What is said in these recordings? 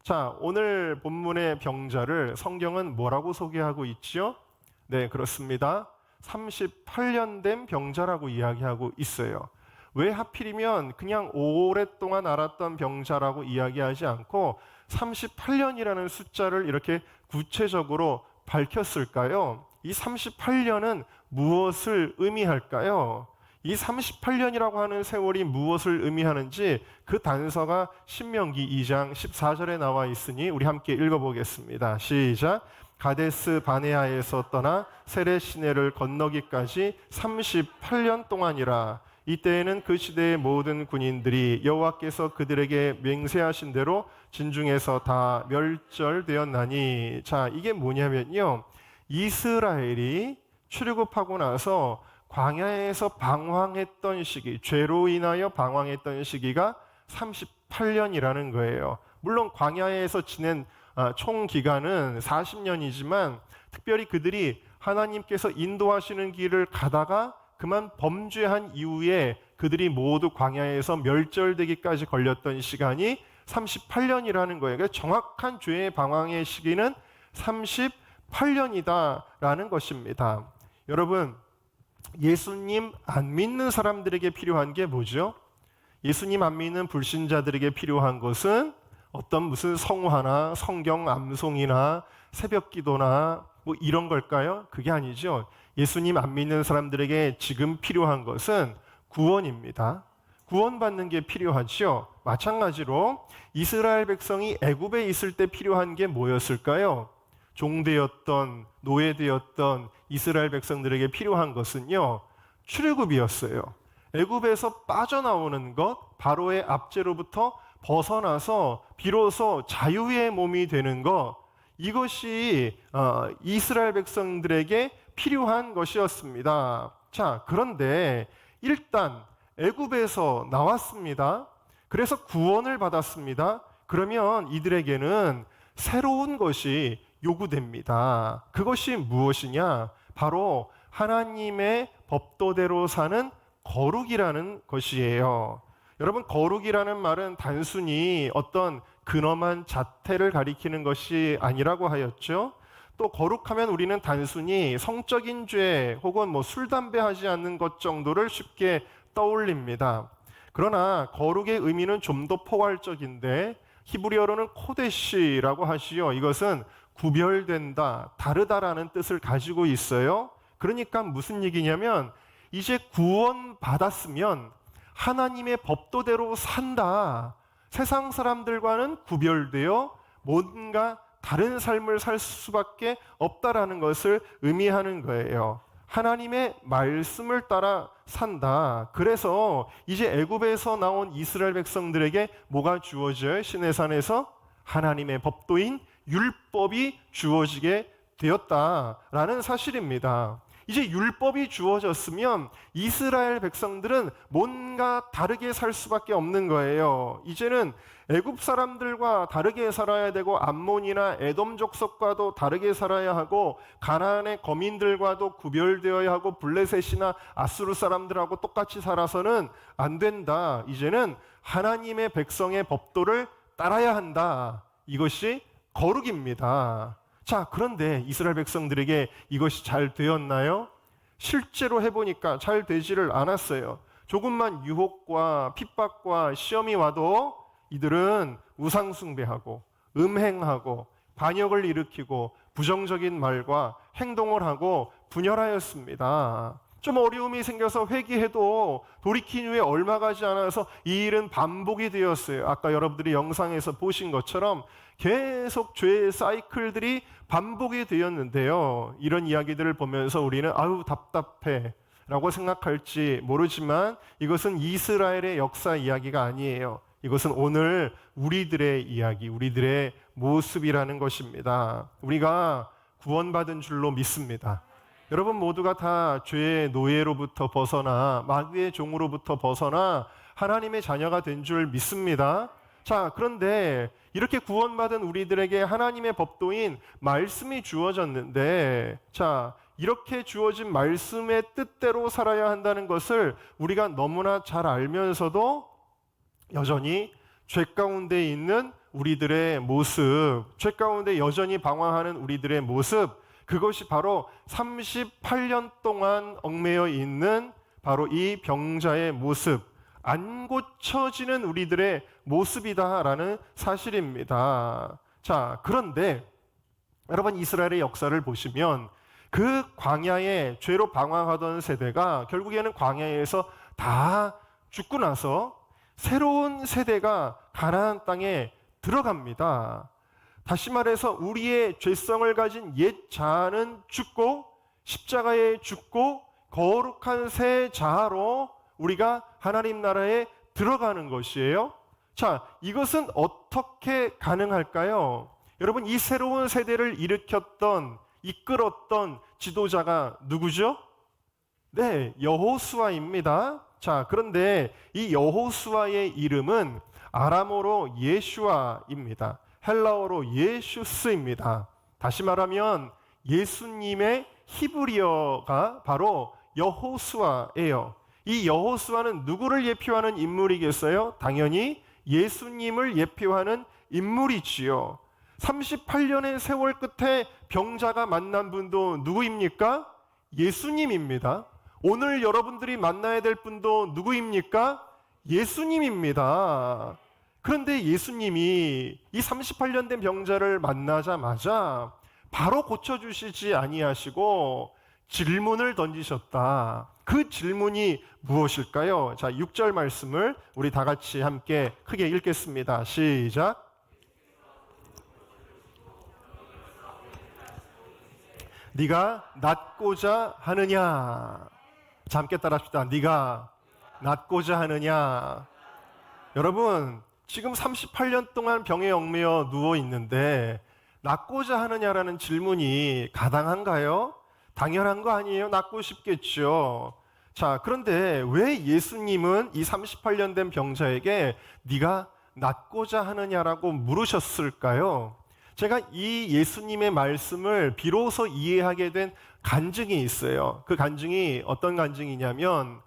자, 오늘 본문의 병자를 성경은 뭐라고 소개하고 있지요? 네, 그렇습니다. 38년 된 병자라고 이야기하고 있어요. 왜 하필이면 그냥 오랫동안 앓았던 병자라고 이야기하지 않고 38년이라는 숫자를 이렇게 구체적으로 밝혔을까요? 이 38년은 무엇을 의미할까요? 이 38년이라고 하는 세월이 무엇을 의미하는지 그 단서가 신명기 2장 14절에 나와 있으니 우리 함께 읽어보겠습니다. 시작. 가데스 바네아에서 떠나 세레 시내를 건너기까지 38년 동안이라. 이때에는 그 시대의 모든 군인들이 여호와께서 그들에게 맹세하신 대로 진중에서 다 멸절되었나니. 자, 이게 뭐냐면요, 이스라엘이 출애굽하고 나서 광야에서 방황했던 시기, 죄로 인하여 방황했던 시기가 38년이라는 거예요. 물론 광야에서 지낸 총 기간은 40년이지만 특별히 그들이 하나님께서 인도하시는 길을 가다가 그만 범죄한 이후에 그들이 모두 광야에서 멸절되기까지 걸렸던 시간이 38년이라는 거예요. 그러니까 정확한 죄의 방황의 시기는 38년이다라는 것입니다. 여러분, 예수님 안 믿는 사람들에게 필요한 게 뭐죠? 예수님 안 믿는 불신자들에게 필요한 것은 어떤 무슨 성화나 성경 암송이나 새벽 기도나 뭐 이런 걸까요? 그게 아니죠. 예수님 안 믿는 사람들에게 지금 필요한 것은 구원입니다. 구원받는 게 필요하죠. 마찬가지로 이스라엘 백성이 애굽에 있을 때 필요한 게 뭐였을까요? 종되었던, 노예되었던 이스라엘 백성들에게 필요한 것은요, 출애굽이었어요. 애굽에서 빠져나오는 것, 바로의 압제로부터 벗어나서 비로소 자유의 몸이 되는 것, 이것이 이스라엘 백성들에게 필요한 것이었습니다. 자, 그런데 일단 애굽에서 나왔습니다. 그래서 구원을 받았습니다. 그러면 이들에게는 새로운 것이 요구됩니다. 그것이 무엇이냐? 바로 하나님의 법도대로 사는 거룩이라는 것이에요. 여러분, 거룩이라는 말은 단순히 어떤 근엄한 자태를 가리키는 것이 아니라고 하였죠. 또 거룩하면 우리는 단순히 성적인 죄 혹은 술, 담배 하지 않는 것 정도를 쉽게 떠올립니다. 그러나 거룩의 의미는 좀 더 포괄적인데 히브리어로는 코데시라고 하시요. 이것은 구별된다, 다르다라는 뜻을 가지고 있어요. 그러니까 무슨 얘기냐면 이제 구원받았으면 하나님의 법도대로 산다. 세상 사람들과는 구별되어 뭔가 다른 삶을 살 수밖에 없다라는 것을 의미하는 거예요. 하나님의 말씀을 따라 산다. 그래서 이제 애굽에서 나온 이스라엘 백성들에게 뭐가 주어져요? 시내산에서 하나님의 법도인 율법이 주어지게 되었다라는 사실입니다. 이제 율법이 주어졌으면 이스라엘 백성들은 뭔가 다르게 살 수밖에 없는 거예요. 이제는 애굽 사람들과 다르게 살아야 되고 암몬이나 에돔 족속과도 다르게 살아야 하고 가나안의 거민들과도 구별되어야 하고 블레셋이나 아수르 사람들하고 똑같이 살아서는 안 된다. 이제는 하나님의 백성의 법도를 따라야 한다. 이것이 거룩입니다. 자, 그런데 이스라엘 백성들에게 이것이 잘 되었나요? 실제로 해보니까 잘 되지를 않았어요. 조금만 유혹과 핍박과 시험이 와도 이들은 우상숭배하고 음행하고 반역을 일으키고 부정적인 말과 행동을 하고 분열하였습니다. 좀 어려움이 생겨서 회개해도 돌이킨 후에 얼마 가지 않아서 이 일은 반복이 되었어요. 아까 여러분들이 영상에서 보신 것처럼 계속 죄의 사이클들이 반복이 되었는데요. 이런 이야기들을 보면서 우리는 아유 답답해 라고 생각할지 모르지만 이것은 이스라엘의 역사 이야기가 아니에요. 이것은 오늘 우리들의 이야기, 우리들의 모습이라는 것입니다. 우리가 구원받은 줄로 믿습니다. 여러분 모두가 다 죄의 노예로부터 벗어나 마귀의 종으로부터 벗어나 하나님의 자녀가 된 줄 믿습니다. 자, 그런데 이렇게 구원받은 우리들에게 하나님의 법도인 말씀이 주어졌는데, 자, 이렇게 주어진 말씀의 뜻대로 살아야 한다는 것을 우리가 너무나 잘 알면서도 여전히 죄 가운데 있는 우리들의 모습, 죄 가운데 여전히 방황하는 우리들의 모습, 그것이 바로 38년 동안 얽매여 있는 바로 이 병자의 모습, 안 고쳐지는 우리들의 모습이다라는 사실입니다. 자, 그런데 여러분, 이스라엘의 역사를 보시면 그 광야에 죄로 방황하던 세대가 결국에는 광야에서 다 죽고 나서 새로운 세대가 가나안 땅에 들어갑니다. 다시 말해서 우리의 죄성을 가진 옛 자아는 죽고 십자가에 죽고 거룩한 새 자아로 우리가 하나님 나라에 들어가는 것이에요. 자, 이것은 어떻게 가능할까요? 여러분, 이 새로운 세대를 일으켰던, 이끌었던 지도자가 누구죠? 네, 여호수아입니다. 자, 그런데 이 여호수아의 이름은 아람어로 예슈아입니다. 헬라어로 예슈스입니다. 다시 말하면 예수님의 히브리어가 바로 여호수아예요. 이 여호수아는 누구를 예표하는 인물이겠어요? 당연히 예수님을 예표하는 인물이지요. 38년의 세월 끝에 병자가 만난 분도 누구입니까? 예수님입니다. 오늘 여러분들이 만나야 될 분도 누구입니까? 예수님입니다. 그런데 예수님이 이 38년 된 병자를 만나자마자 바로 고쳐주시지 아니하시고 질문을 던지셨다. 그 질문이 무엇일까요? 자, 6절 말씀을 우리 다 같이 함께 크게 읽겠습니다. 시작. 네가 낫고자 하느냐? 자, 함께 따라합시다. 네가 낫고자 하느냐? 여러분, 지금 38년 동안 병에 얽매여 누워 있는데 낫고자 하느냐라는 질문이 가당한가요? 당연한 거 아니에요? 낫고 싶겠죠. 자, 그런데 왜 예수님은 이 38년 된 병자에게 네가 낫고자 하느냐라고 물으셨을까요? 제가 이 예수님의 말씀을 비로소 이해하게 된 간증이 있어요. 그 간증이 어떤 간증이냐면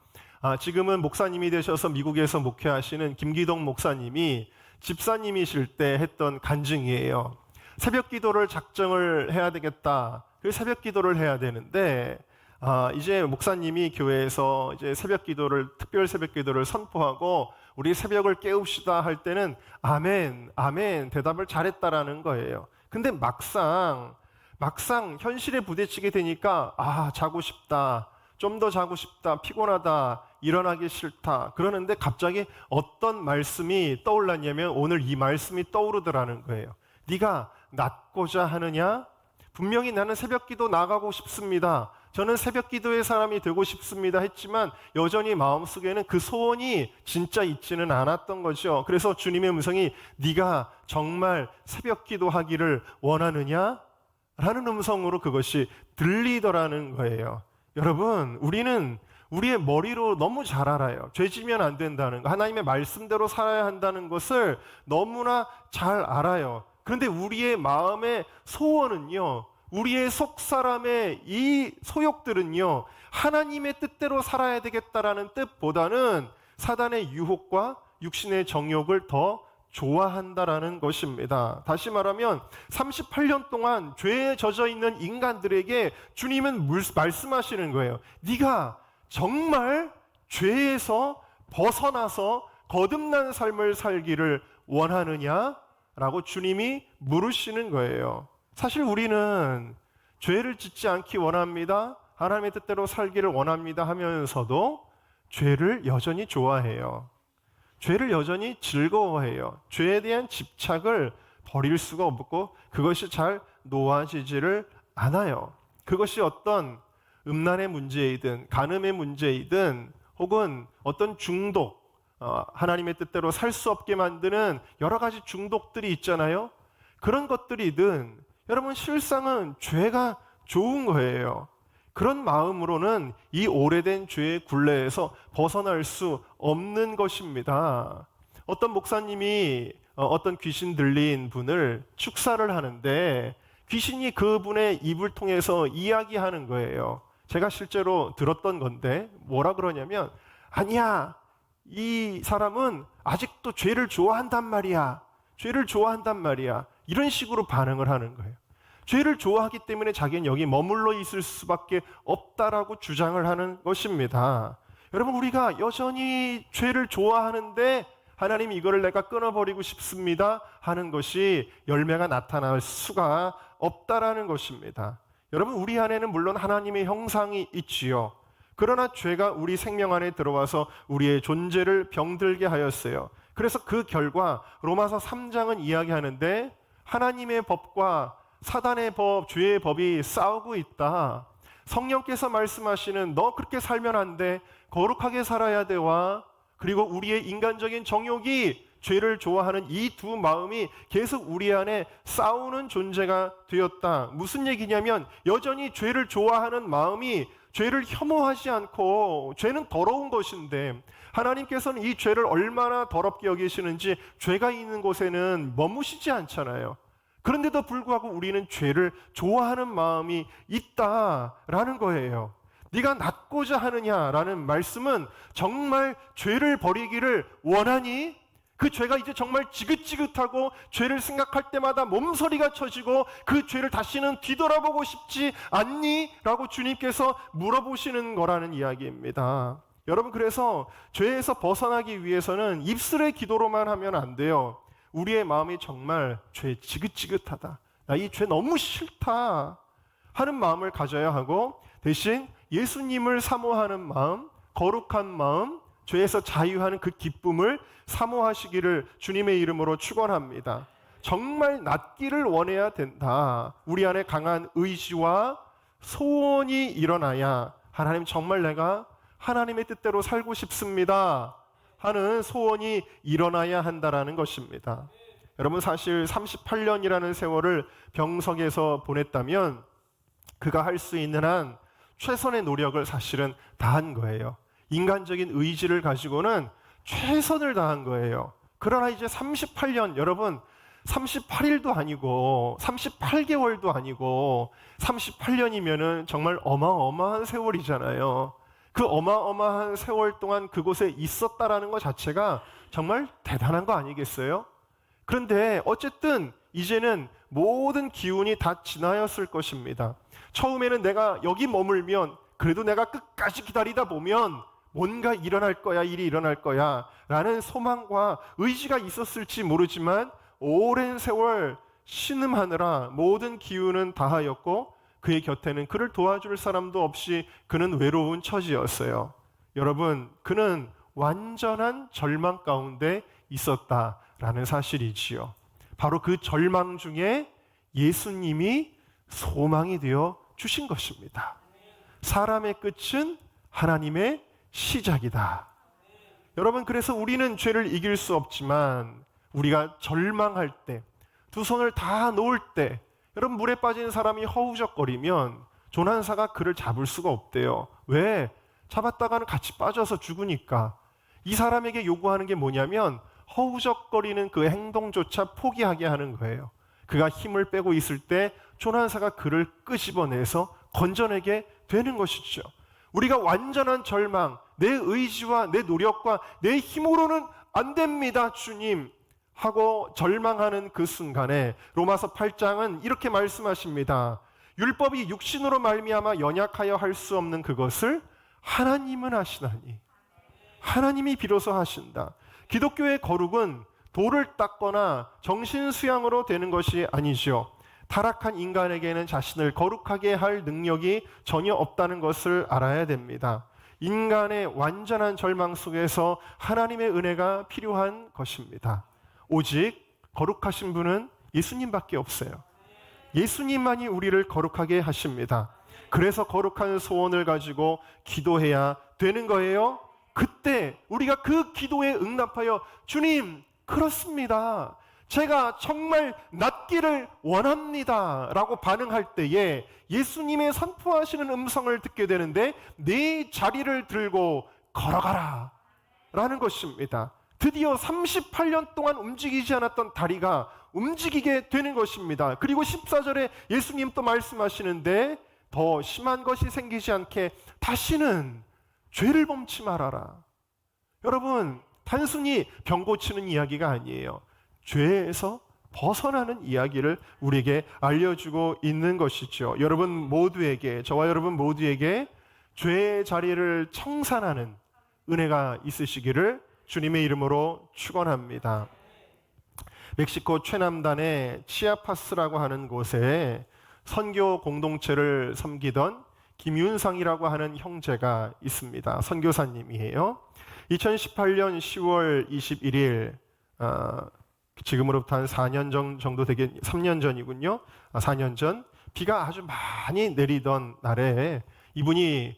지금은 목사님이 되셔서 미국에서 목회하시는 김기동 목사님이 집사님이실 때 했던 간증이에요. 새벽 기도를 작정을 해야 되겠다. 그 새벽 기도를 해야 되는데 이제 목사님이 교회에서 이제 새벽 기도를, 특별 새벽 기도를 선포하고 우리 새벽을 깨웁시다 할 때는 아멘, 아멘 대답을 잘했다라는 거예요. 근데 막상 현실에 부딪히게 되니까 자고 싶다, 좀 더 자고 싶다, 피곤하다, 일어나기 싫다 그러는데 갑자기 어떤 말씀이 떠올랐냐면 오늘 이 말씀이 떠오르더라는 거예요. 네가 낫고자 하느냐? 분명히 나는 새벽 기도 나가고 싶습니다. 저는 새벽 기도의 사람이 되고 싶습니다 했지만 여전히 마음속에는 그 소원이 진짜 있지는 않았던 거죠. 그래서 주님의 음성이 네가 정말 새벽 기도하기를 원하느냐? 라는 음성으로 그것이 들리더라는 거예요. 여러분, 우리는 우리의 머리로 너무 잘 알아요. 죄지면 안 된다는 거, 하나님의 말씀대로 살아야 한다는 것을 너무나 잘 알아요. 그런데 우리의 마음의 소원은요, 우리의 속사람의 이 소욕들은요, 하나님의 뜻대로 살아야 되겠다라는 뜻보다는 사단의 유혹과 육신의 정욕을 더 좋아한다라는 것입니다. 다시 말하면 38년 동안 죄에 젖어 있는 인간들에게 주님은 말씀하시는 거예요. 네가 정말 죄에서 벗어나서 거듭난 삶을 살기를 원하느냐? 라고 주님이 물으시는 거예요. 사실 우리는 죄를 짓지 않기 원합니다. 하나님의 뜻대로 살기를 원합니다 하면서도 죄를 여전히 좋아해요. 죄를 여전히 즐거워해요. 죄에 대한 집착을 버릴 수가 없고 그것이 잘 놓아지지를 않아요. 그것이 어떤 음란의 문제이든 간음의 문제이든 혹은 어떤 중독, 하나님의 뜻대로 살 수 없게 만드는 여러 가지 중독들이 있잖아요. 그런 것들이든 여러분 실상은 죄가 좋은 거예요. 그런 마음으로는 이 오래된 죄의 굴레에서 벗어날 수 없는 것입니다. 어떤 목사님이 어떤 귀신 들린 분을 축사를 하는데 귀신이 그분의 입을 통해서 이야기하는 거예요. 제가 실제로 들었던 건데 뭐라 그러냐면 아니야, 이 사람은 아직도 죄를 좋아한단 말이야. 죄를 좋아한단 말이야. 이런 식으로 반응을 하는 거예요. 죄를 좋아하기 때문에 자기는 여기 머물러 있을 수밖에 없다라고 주장을 하는 것입니다. 여러분, 우리가 여전히 죄를 좋아하는데 하나님 이거를 내가 끊어버리고 싶습니다 하는 것이 열매가 나타날 수가 없다라는 것입니다. 여러분, 우리 안에는 물론 하나님의 형상이 있지요. 그러나 죄가 우리 생명 안에 들어와서 우리의 존재를 병들게 하였어요. 그래서 그 결과 로마서 3장은 이야기하는데 하나님의 법과 사단의 법, 죄의 법이 싸우고 있다. 성령께서 말씀하시는 너 그렇게 살면 안 돼. 거룩하게 살아야 돼와 그리고 우리의 인간적인 정욕이 죄를 좋아하는 이 두 마음이 계속 우리 안에 싸우는 존재가 되었다. 무슨 얘기냐면 여전히 죄를 좋아하는 마음이 죄를 혐오하지 않고 죄는 더러운 것인데 하나님께서는 이 죄를 얼마나 더럽게 여기시는지 죄가 있는 곳에는 머무시지 않잖아요. 그런데도 불구하고 우리는 죄를 좋아하는 마음이 있다라는 거예요. 네가 낫고자 하느냐라는 말씀은 정말 죄를 버리기를 원하니? 그 죄가 이제 정말 지긋지긋하고 죄를 생각할 때마다 몸서리가 쳐지고 그 죄를 다시는 뒤돌아보고 싶지 않니? 라고 주님께서 물어보시는 거라는 이야기입니다. 여러분, 그래서 죄에서 벗어나기 위해서는 입술의 기도로만 하면 안 돼요. 우리의 마음이 정말 죄 지긋지긋하다, 나 이 죄 너무 싫다 하는 마음을 가져야 하고 대신 예수님을 사모하는 마음, 거룩한 마음, 죄에서 자유하는 그 기쁨을 사모하시기를 주님의 이름으로 축원합니다. 정말 낫기를 원해야 된다. 우리 안에 강한 의지와 소원이 일어나야 하나님 정말 내가 하나님의 뜻대로 살고 싶습니다 하는 소원이 일어나야 한다라는 것입니다. 여러분, 사실 38년이라는 세월을 병석에서 보냈다면 그가 할 수 있는 한 최선의 노력을 사실은 다한 거예요. 인간적인 의지를 가지고는 최선을 다한 거예요. 그러나 이제 38년, 여러분 38일도 아니고 38개월도 아니고 38년이면은 정말 어마어마한 세월이잖아요. 그 어마어마한 세월 동안 그곳에 있었다라는 것 자체가 정말 대단한 거 아니겠어요? 그런데 어쨌든 이제는 모든 기운이 다 지나였을 것입니다. 처음에는 내가 여기 머물면 그래도 내가 끝까지 기다리다 보면 뭔가 일어날 거야, 일이 일어날 거야 라는 소망과 의지가 있었을지 모르지만 오랜 세월 신음하느라 모든 기운은 다하였고 그의 곁에는 그를 도와줄 사람도 없이 그는 외로운 처지였어요. 여러분, 그는 완전한 절망 가운데 있었다라는 사실이지요. 바로 그 절망 중에 예수님이 소망이 되어 주신 것입니다. 사람의 끝은 하나님의 시작이다. 여러분, 그래서 우리는 죄를 이길 수 없지만 우리가 절망할 때, 두 손을 다 놓을 때, 여러분, 물에 빠진 사람이 허우적거리면 조난사가 그를 잡을 수가 없대요. 왜? 잡았다가는 같이 빠져서 죽으니까. 이 사람에게 요구하는 게 뭐냐면 허우적거리는 그 행동조차 포기하게 하는 거예요. 그가 힘을 빼고 있을 때 조난사가 그를 끄집어내서 건져내게 되는 것이죠. 우리가 완전한 절망, 내 의지와 내 노력과 내 힘으로는 안 됩니다, 주님 하고 절망하는 그 순간에 로마서 8장은 이렇게 말씀하십니다. 율법이 육신으로 말미암아 연약하여 할 수 없는 그것을 하나님은 하시나니. 하나님이 비로소 하신다. 기독교의 거룩은 돌을 닦거나 정신 수양으로 되는 것이 아니죠. 타락한 인간에게는 자신을 거룩하게 할 능력이 전혀 없다는 것을 알아야 됩니다. 인간의 완전한 절망 속에서 하나님의 은혜가 필요한 것입니다. 오직 거룩하신 분은 예수님밖에 없어요. 예수님만이 우리를 거룩하게 하십니다. 그래서 거룩한 소원을 가지고 기도해야 되는 거예요. 그때 우리가 그 기도에 응답하여 주님, 그렇습니다. 제가 정말 낫기를 원합니다 라고 반응할 때에 예수님의 선포하시는 음성을 듣게 되는데 네 자리를 들고 걸어가라 라는 것입니다. 드디어 38년 동안 움직이지 않았던 다리가 움직이게 되는 것입니다. 그리고 14절에 예수님 또 말씀하시는데 더 심한 것이 생기지 않게 다시는 죄를 범치 말아라. 여러분, 단순히 병 고치는 이야기가 아니에요. 죄에서 벗어나는 이야기를 우리에게 알려주고 있는 것이죠. 여러분 모두에게, 저와 여러분 모두에게 죄의 자리를 청산하는 은혜가 있으시기를 주님의 이름으로 축원합니다. 멕시코 최남단의 치아파스라고 하는 곳에 선교 공동체를 섬기던 김윤상이라고 하는 형제가 있습니다. 선교사님이에요. 2018년 10월 21일 지금으로부터 한 4년 정도 되게 3년 전이군요. 4년 전 비가 아주 많이 내리던 날에 이분이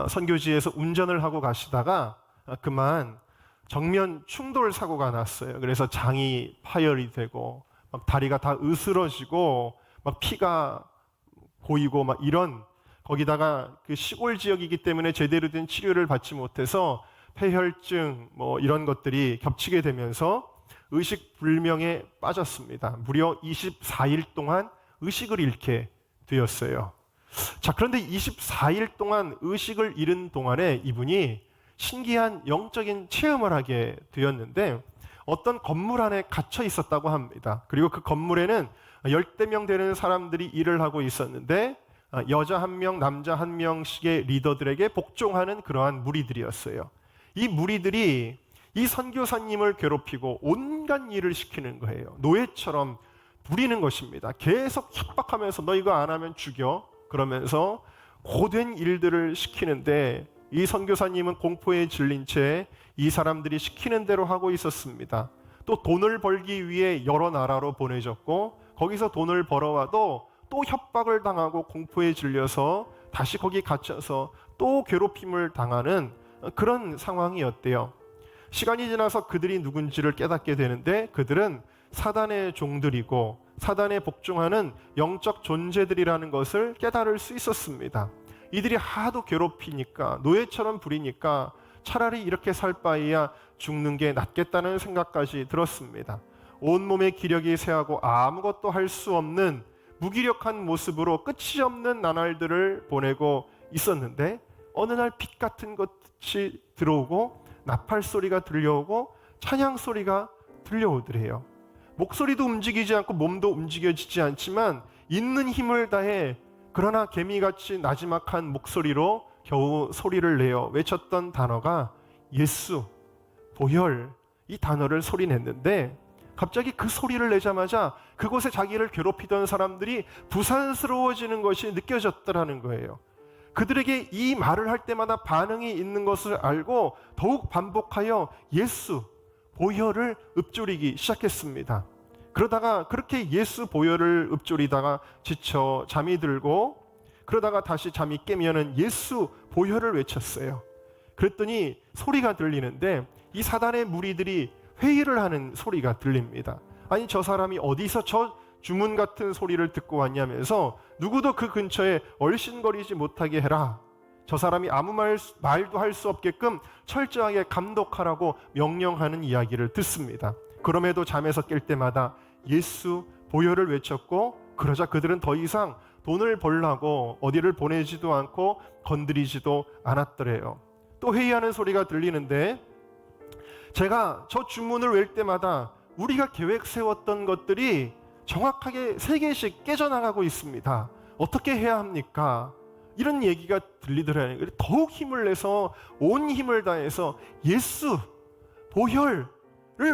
선교지에서 운전을 하고 가시다가 그만 정면 충돌 사고가 났어요. 그래서 장이 파열이 되고 막 다리가 다 으스러지고 막 피가 보이고 막 이런, 거기다가 그 시골 지역이기 때문에 제대로 된 치료를 받지 못해서 폐혈증 뭐 이런 것들이 겹치게 되면서 의식 불명에 빠졌습니다. 무려 24일 동안 의식을 잃게 되었어요. 자, 그런데 24일 동안 의식을 잃은 동안에 이분이 신기한 영적인 체험을 하게 되었는데 어떤 건물 안에 갇혀 있었다고 합니다. 그리고 그 건물에는 10대 명 되는 사람들이 일을 하고 있었는데 여자 한 명, 남자 한 명씩의 리더들에게 복종하는 그러한 무리들이었어요. 이 무리들이 이 선교사님을 괴롭히고 온갖 일을 시키는 거예요. 노예처럼 부리는 것입니다. 계속 협박하면서 너 이거 안 하면 죽여, 그러면서 고된 일들을 시키는데 이 선교사님은 공포에 질린 채 이 사람들이 시키는 대로 하고 있었습니다. 또 돈을 벌기 위해 여러 나라로 보내졌고 거기서 돈을 벌어와도 또 협박을 당하고 공포에 질려서 다시 거기 갇혀서 또 괴롭힘을 당하는 그런 상황이었대요. 시간이 지나서 그들이 누군지를 깨닫게 되는데 그들은 사단의 종들이고 사단에 복종하는 영적 존재들이라는 것을 깨달을 수 있었습니다. 이들이 하도 괴롭히니까, 노예처럼 부리니까 차라리 이렇게 살 바에야 죽는 게 낫겠다는 생각까지 들었습니다. 온몸에 기력이 쇠하고 아무것도 할 수 없는 무기력한 모습으로 끝이 없는 나날들을 보내고 있었는데 어느 날 빛 같은 것이 들어오고 나팔 소리가 들려오고 찬양 소리가 들려오더래요. 목소리도 움직이지 않고 몸도 움직여지지 않지만 있는 힘을 다해 그러나 개미같이 나지막한 목소리로 겨우 소리를 내어 외쳤던 단어가 예수, 보혈, 이 단어를 소리냈는데 갑자기 그 소리를 내자마자 그곳에 자기를 괴롭히던 사람들이 부산스러워지는 것이 느껴졌더라는 거예요. 그들에게 이 말을 할 때마다 반응이 있는 것을 알고 더욱 반복하여 예수, 보혈을 읊조리기 시작했습니다. 그러다가 그렇게 예수, 보혈을 읊조리다가 지쳐 잠이 들고 그러다가 다시 잠이 깨면은 예수, 보혈을 외쳤어요. 그랬더니 소리가 들리는데 이 사단의 무리들이 회의를 하는 소리가 들립니다. 아니 저 사람이 어디서 저 주문 같은 소리를 듣고 왔냐면서 누구도 그 근처에 얼씬거리지 못하게 해라. 저 사람이 아무 말도 할 수 없게끔 철저하게 감독하라고 명령하는 이야기를 듣습니다. 그럼에도 잠에서 깰 때마다 예수, 보혈을 외쳤고 그러자 그들은 더 이상 돈을 벌라고 어디를 보내지도 않고 건드리지도 않았더래요. 또 회의하는 소리가 들리는데 제가 저 주문을 외울 때마다 우리가 계획 세웠던 것들이 정확하게 3개씩 깨져나가고 있습니다. 어떻게 해야 합니까? 이런 얘기가 들리더라고요. 더욱 힘을 내서 온 힘을 다해서 예수, 보혈을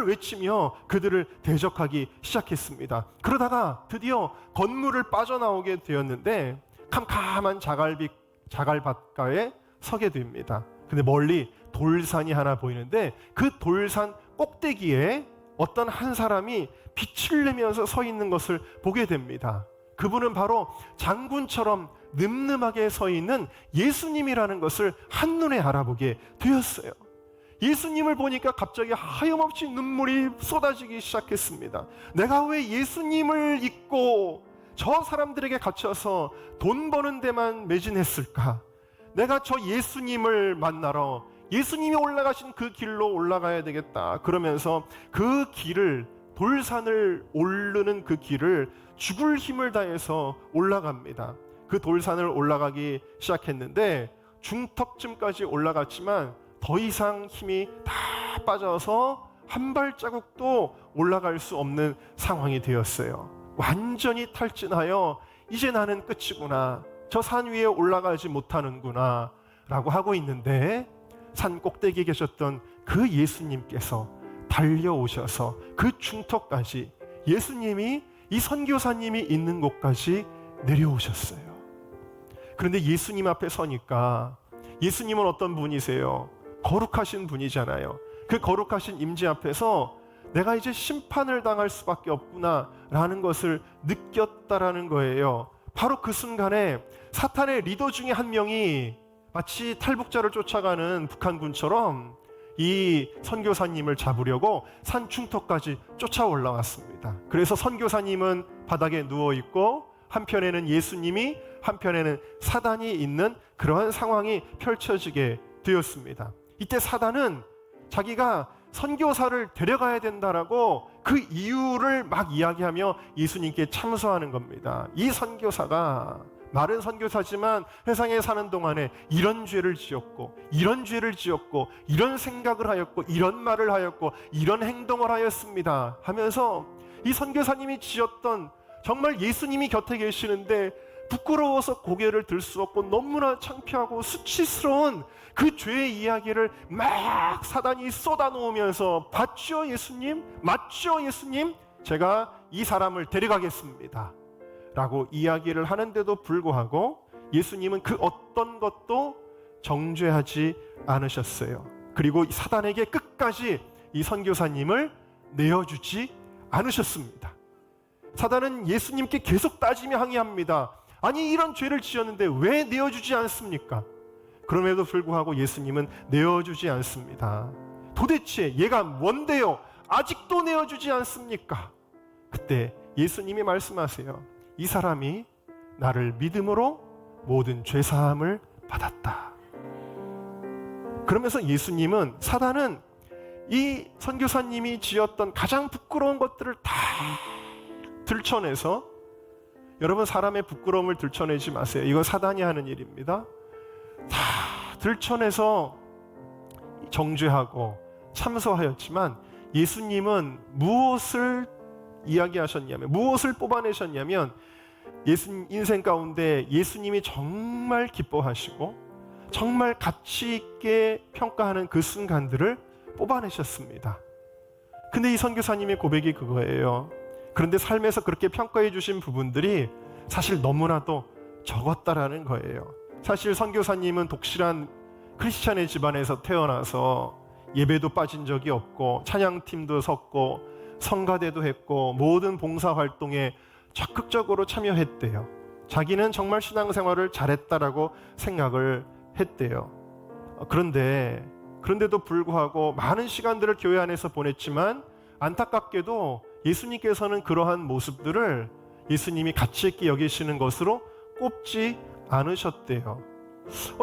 외치며 그들을 대적하기 시작했습니다. 그러다가 드디어 건물을 빠져나오게 되었는데 캄캄한 자갈밭가에 서게 됩니다. 근데 멀리 돌산이 하나 보이는데 그 돌산 꼭대기에 어떤 한 사람이 빛을 내면서 서 있는 것을 보게 됩니다. 그분은 바로 장군처럼 늠름하게 서 있는 예수님이라는 것을 한눈에 알아보게 되었어요. 예수님을 보니까 갑자기 하염없이 눈물이 쏟아지기 시작했습니다. 내가 왜 예수님을 잊고 저 사람들에게 갇혀서 돈 버는 데만 매진했을까? 내가 저 예수님을 만나러 예수님이 올라가신 그 길로 올라가야 되겠다. 그러면서 그 길을, 돌산을 오르는 그 길을 죽을 힘을 다해서 올라갑니다. 그 돌산을 올라가기 시작했는데 중턱쯤까지 올라갔지만 더 이상 힘이 다 빠져서 한 발자국도 올라갈 수 없는 상황이 되었어요. 완전히 탈진하여 이제 나는 끝이구나, 저 산 위에 올라가지 못하는구나 라고 하고 있는데, 산 꼭대기에 계셨던 그 예수님께서 달려오셔서 그 중턱까지, 예수님이 이 선교사님이 있는 곳까지 내려오셨어요. 그런데 예수님 앞에 서니까, 예수님은 어떤 분이세요? 거룩하신 분이잖아요. 그 거룩하신 임재 앞에서 내가 이제 심판을 당할 수밖에 없구나 라는 것을 느꼈다라는 거예요. 바로 그 순간에 사탄의 리더 중에 한 명이 마치 탈북자를 쫓아가는 북한군처럼 이 선교사님을 잡으려고 산 중턱까지 쫓아 올라왔습니다. 그래서 선교사님은 바닥에 누워있고, 한편에는 예수님이, 한편에는 사단이 있는 그러한 상황이 펼쳐지게 되었습니다. 이때 사단은 자기가 선교사를 데려가야 된다라고 그 이유를 막 이야기하며 예수님께 참소하는 겁니다. 이 선교사가 말은 선교사지만 세상에 사는 동안에 이런 죄를 지었고, 이런 죄를 지었고, 이런 생각을 하였고, 이런 말을 하였고, 이런 행동을 하였습니다 하면서 이 선교사님이 지었던, 정말 예수님이 곁에 계시는데 부끄러워서 고개를 들 수 없고 너무나 창피하고 수치스러운 그 죄의 이야기를 막 사단이 쏟아놓으면서, 봤죠 예수님? 맞죠 예수님? 제가 이 사람을 데려가겠습니다 라고 이야기를 하는데도 불구하고 예수님은 그 어떤 것도 정죄하지 않으셨어요. 그리고 사단에게 끝까지 이 선교사님을 내어주지 않으셨습니다. 사단은 예수님께 계속 따지며 항의합니다. 아니, 이런 죄를 지었는데 왜 내어주지 않습니까? 그럼에도 불구하고 예수님은 내어주지 않습니다. 도대체 얘가 뭔데요? 아직도 내어주지 않습니까? 그때 예수님이 말씀하세요. 이 사람이 나를 믿음으로 모든 죄사함을 받았다. 그러면서 예수님은, 사단은 이 선교사님이 지었던 가장 부끄러운 것들을 다 들춰내서, 여러분, 사람의 부끄러움을 들춰내지 마세요. 이건 사단이 하는 일입니다. 다 들춰내서 정죄하고 참소하였지만, 예수님은 무엇을 이야기하셨냐면, 무엇을 뽑아내셨냐면, 예수님 인생 가운데 예수님이 정말 기뻐하시고 정말 가치 있게 평가하는 그 순간들을 뽑아내셨습니다. 근데 이 선교사님의 고백이 그거예요. 그런데 삶에서 그렇게 평가해 주신 부분들이 사실 너무나도 적었다라는 거예요. 사실 선교사님은 독실한 크리스찬의 집안에서 태어나서 예배도 빠진 적이 없고, 찬양팀도 섰고, 성가대도 했고, 모든 봉사활동에 적극적으로 참여했대요. 자기는 정말 신앙생활을 잘했다라고 생각을 했대요. 그런데도 불구하고 많은 시간들을 교회 안에서 보냈지만, 안타깝게도 예수님께서는 그러한 모습들을 예수님이 가치 있게 여기시는 것으로 꼽지 않으셨대요.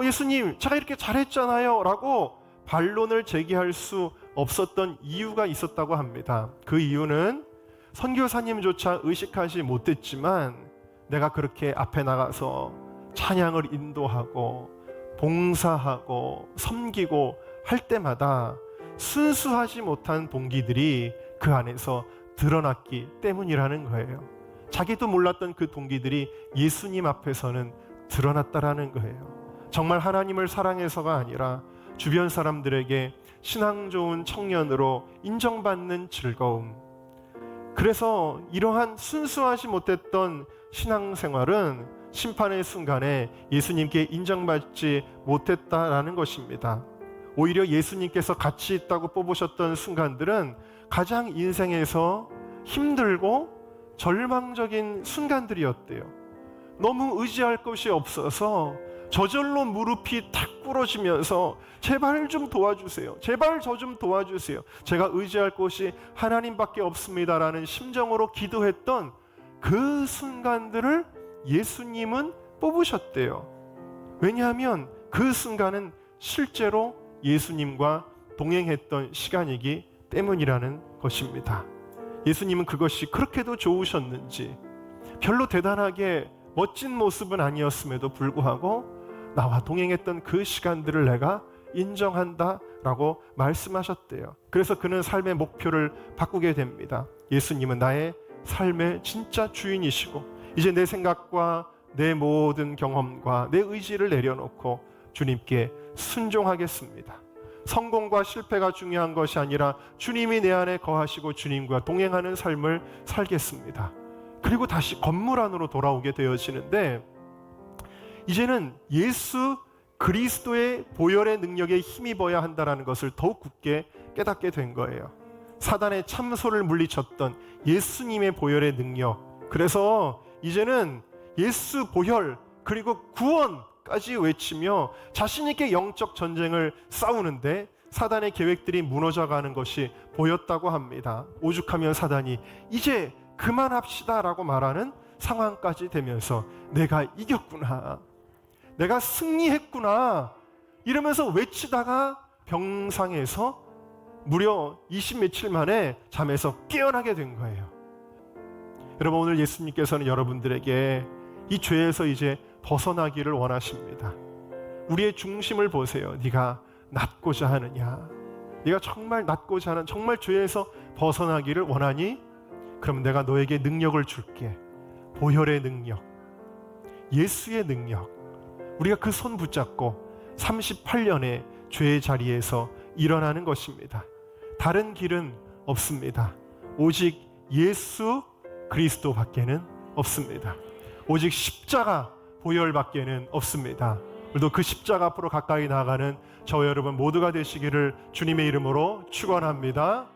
예수님, 제가 이렇게 잘했잖아요 라고 반론을 제기할 수 없었던 이유가 있었다고 합니다. 그 이유는 선교사님조차 의식하지 못했지만, 내가 그렇게 앞에 나가서 찬양을 인도하고 봉사하고 섬기고 할 때마다 순수하지 못한 동기들이 그 안에서 드러났기 때문이라는 거예요. 자기도 몰랐던 그 동기들이 예수님 앞에서는 드러났다라는 거예요. 정말 하나님을 사랑해서가 아니라 주변 사람들에게 신앙 좋은 청년으로 인정받는 즐거움. 그래서 이러한 순수하지 못했던 신앙생활은 심판의 순간에 예수님께 인정받지 못했다라는 것입니다. 오히려 예수님께서 가치 있다고 뽑으셨던 순간들은 가장 인생에서 힘들고 절망적인 순간들이었대요. 너무 의지할 것이 없어서 저절로 무릎이 탁 꿇어지면서 제발 좀 도와주세요. 제발 저 좀 도와주세요. 제가 의지할 곳이 하나님밖에 없습니다라는 심정으로 기도했던 그 순간들을 예수님은 뽑으셨대요. 왜냐하면 그 순간은 실제로 예수님과 동행했던 시간이기 때문이라는 것입니다. 예수님은 그것이 그렇게도 좋으셨는지, 별로 대단하게 멋진 모습은 아니었음에도 불구하고 나와 동행했던 그 시간들을 내가 인정한다 라고 말씀하셨대요. 그래서 그는 삶의 목표를 바꾸게 됩니다. 예수님은 나의 삶의 진짜 주인이시고 이제 내 생각과 내 모든 경험과 내 의지를 내려놓고 주님께 순종하겠습니다. 성공과 실패가 중요한 것이 아니라 주님이 내 안에 거하시고 주님과 동행하는 삶을 살겠습니다. 그리고 다시 건물 안으로 돌아오게 되어지는데 이제는 예수 그리스도의 보혈의 능력에 힘입어야 한다는 것을 더욱 굳게 깨닫게 된 거예요. 사단의 참소를 물리쳤던 예수님의 보혈의 능력. 그래서 이제는 예수 보혈 그리고 구원까지 외치며 자신 있게 영적 전쟁을 싸우는데 사단의 계획들이 무너져가는 것이 보였다고 합니다. 오죽하면 사단이 이제 그만합시다 라고 말하는 상황까지 되면서 내가 이겼구나, 내가 승리했구나 이러면서 외치다가 병상에서 무려 20 며칠 만에 잠에서 깨어나게 된 거예요. 여러분, 오늘 예수님께서는 여러분들에게 이 죄에서 이제 벗어나기를 원하십니다. 우리의 중심을 보세요. 네가 낫고자 하느냐? 네가 정말 낫고자 하는, 정말 죄에서 벗어나기를 원하니? 그럼 내가 너에게 능력을 줄게. 보혈의 능력, 예수의 능력. 우리가 그 손 붙잡고 38년의 죄의 자리에서 일어나는 것입니다. 다른 길은 없습니다. 오직 예수 그리스도 밖에는 없습니다. 오직 십자가 보혈 밖에는 없습니다. 오늘도 그 십자가 앞으로 가까이 나아가는 저와 여러분 모두가 되시기를 주님의 이름으로 축원합니다.